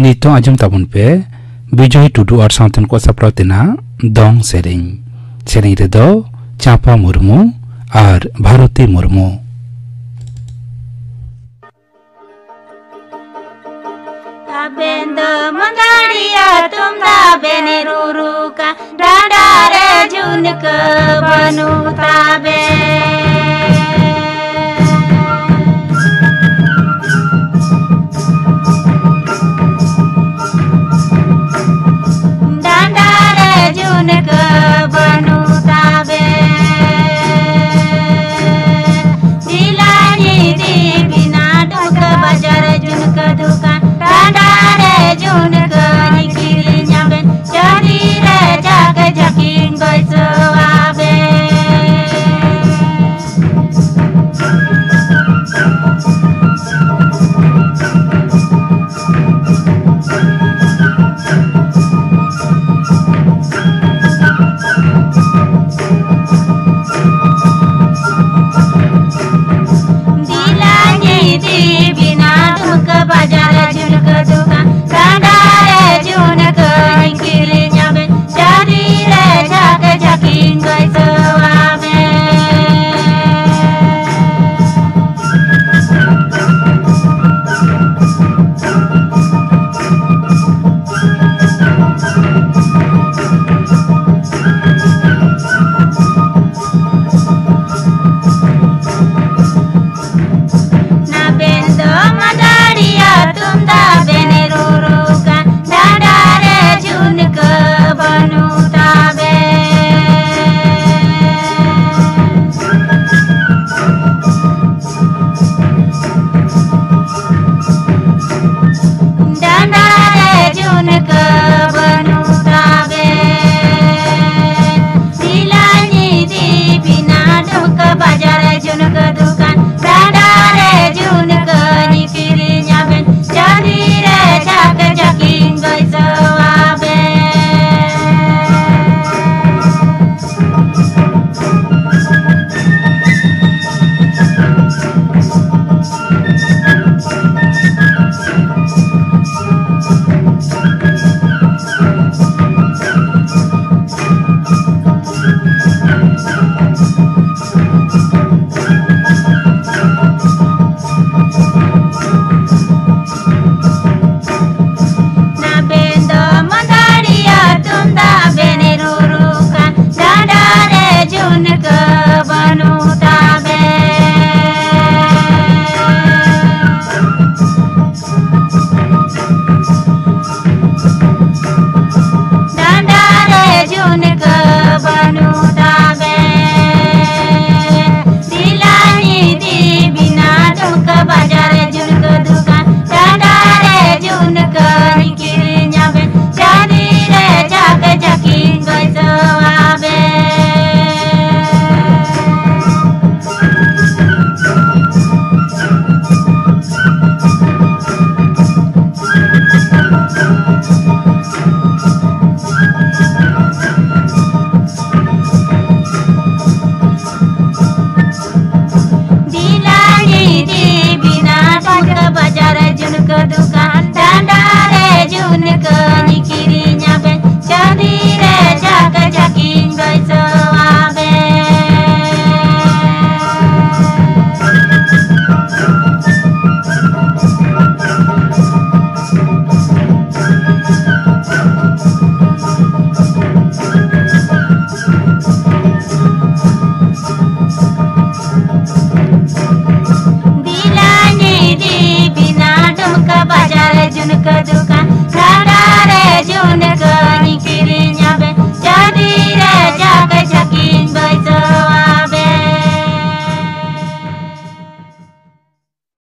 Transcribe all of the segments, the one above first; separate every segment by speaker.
Speaker 1: नितो आजम ताबुन पे विजय टुडू और साउथन को सप्राव तेना दंग सेरें सेरें रे दो चापा मुर्मू और भारती मुर्मू
Speaker 2: बेंदो मंदारिया तुम दा बेने रूरू का डाडा रे जुनक बनू ताबे डाडा रे जुनक बनू ताबे दिलानी दी बिना ढोक बाजार जुनक दुकान जुनक निकिरी न्याबे चरी रे जाग जकिन गइसवाबे दिलानी दी बिना ढुक बाजार जुनक दुकान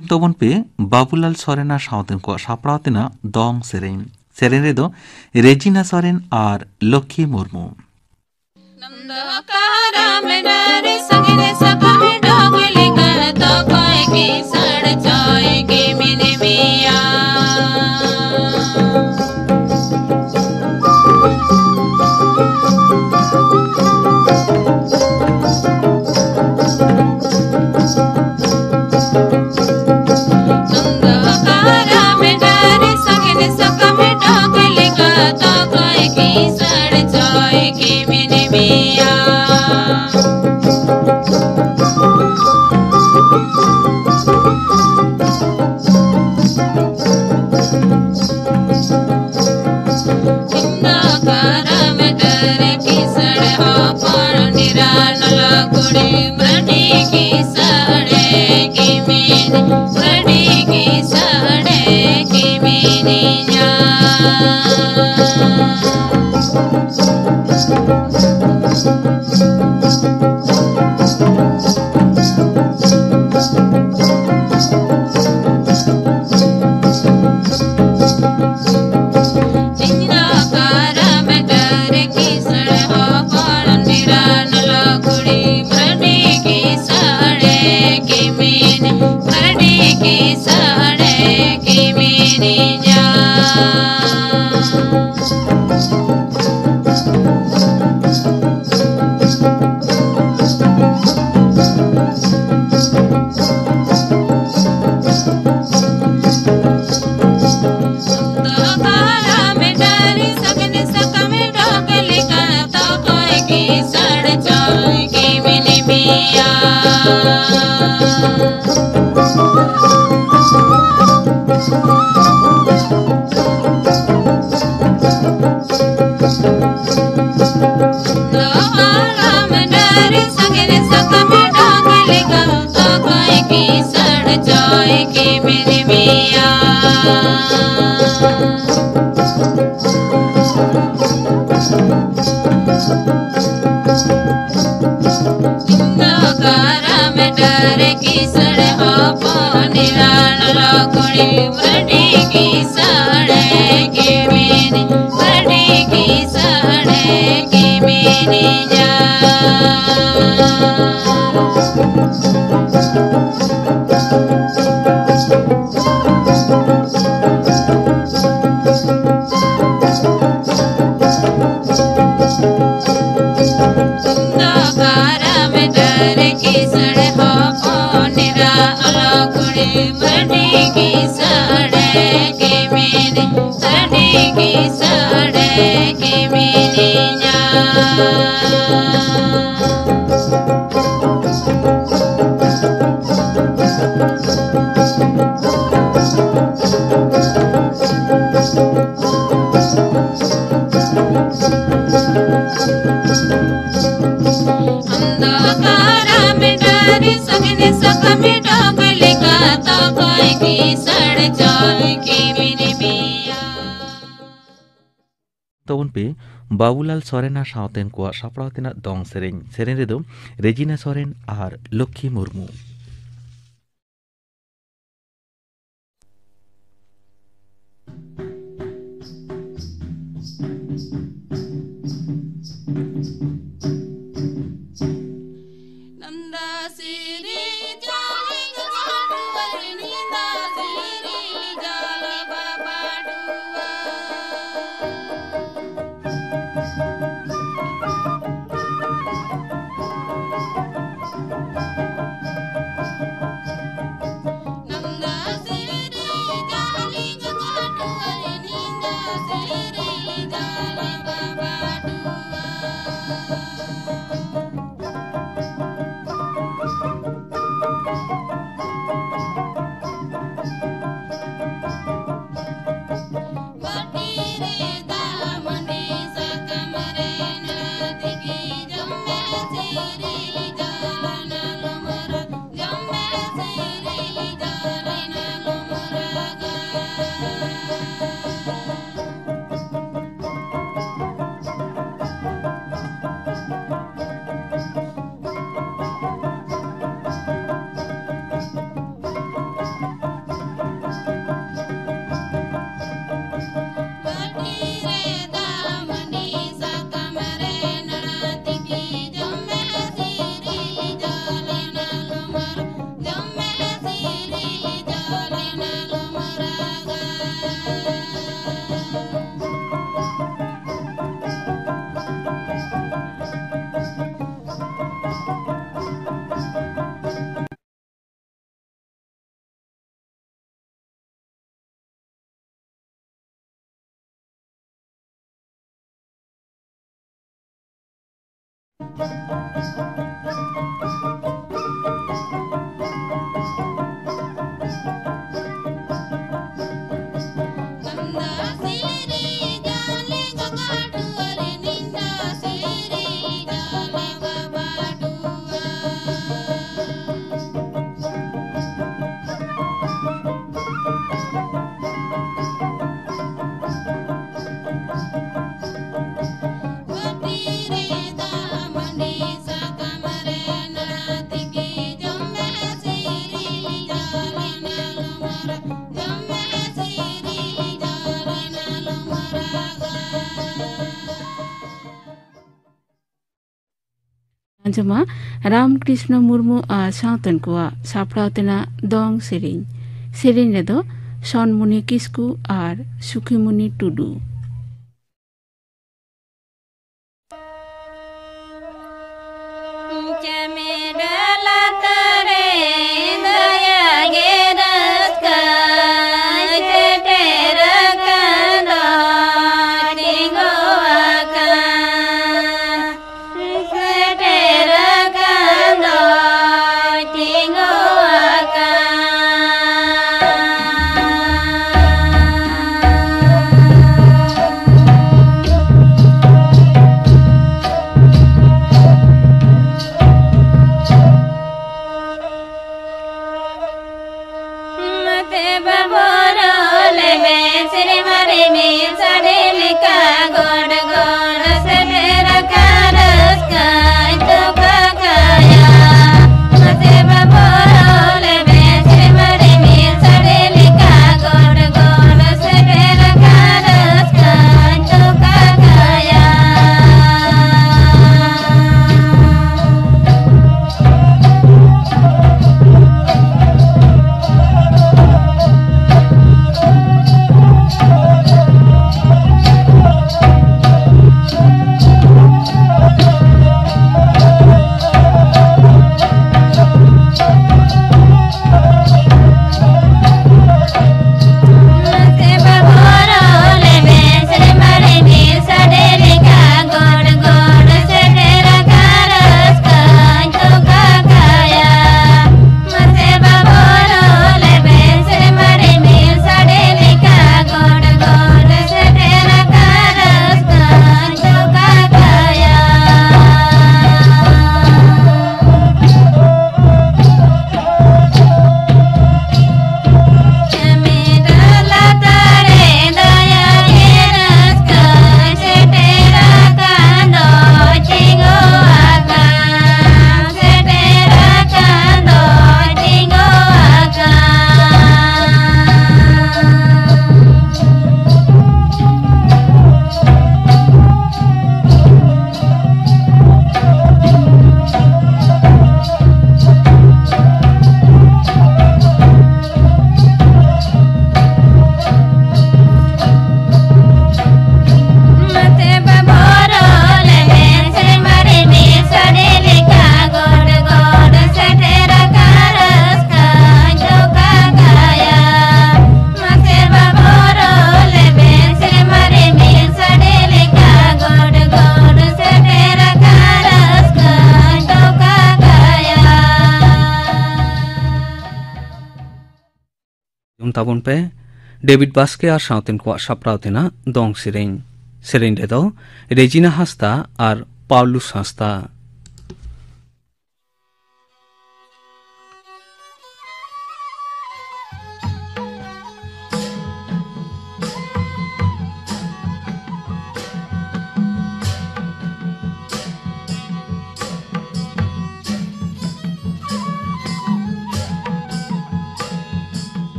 Speaker 3: तबन पे बाबूलाल सोरेना साउथन को सापड़ातेना दंग सेरें सेरें रे दो रेजिना सोरेन और Lakshmi Murmu
Speaker 2: Nanda kara me dare sagene लकुड़ी बड़ी की सड़े की मेरी बड़ी की सड़े की मेरी जान। की सड़े की मेरी जान। बड़ी की सड़े की मेरी बड़ी की सड़े की मेरी जान। बड़ी की सड़े की मेरी बड़ी की सड़े की मेरी जान। अंधकार में डर सगने सक में डोगली का तो कोई की सड़ जाए की मेरी मिया।
Speaker 3: तो उन पे बाबूलाल सोरेन सावतेन को सापड़ाव तेना दंग सेरेन सेरेन रेदो रेजिना सोरेन और Lakshmi Murmu.
Speaker 4: Anjama Ramkrishna Murmu a Sautan Kua Sapratina Dong Sering. Sering Redo Son Muni Kisku ar Sukimuni Tudu.
Speaker 5: tabun pe David Baske ar sautin ko saprautina dong sireng. Sireng dedo Regina Hasta ar Paulus Hasta.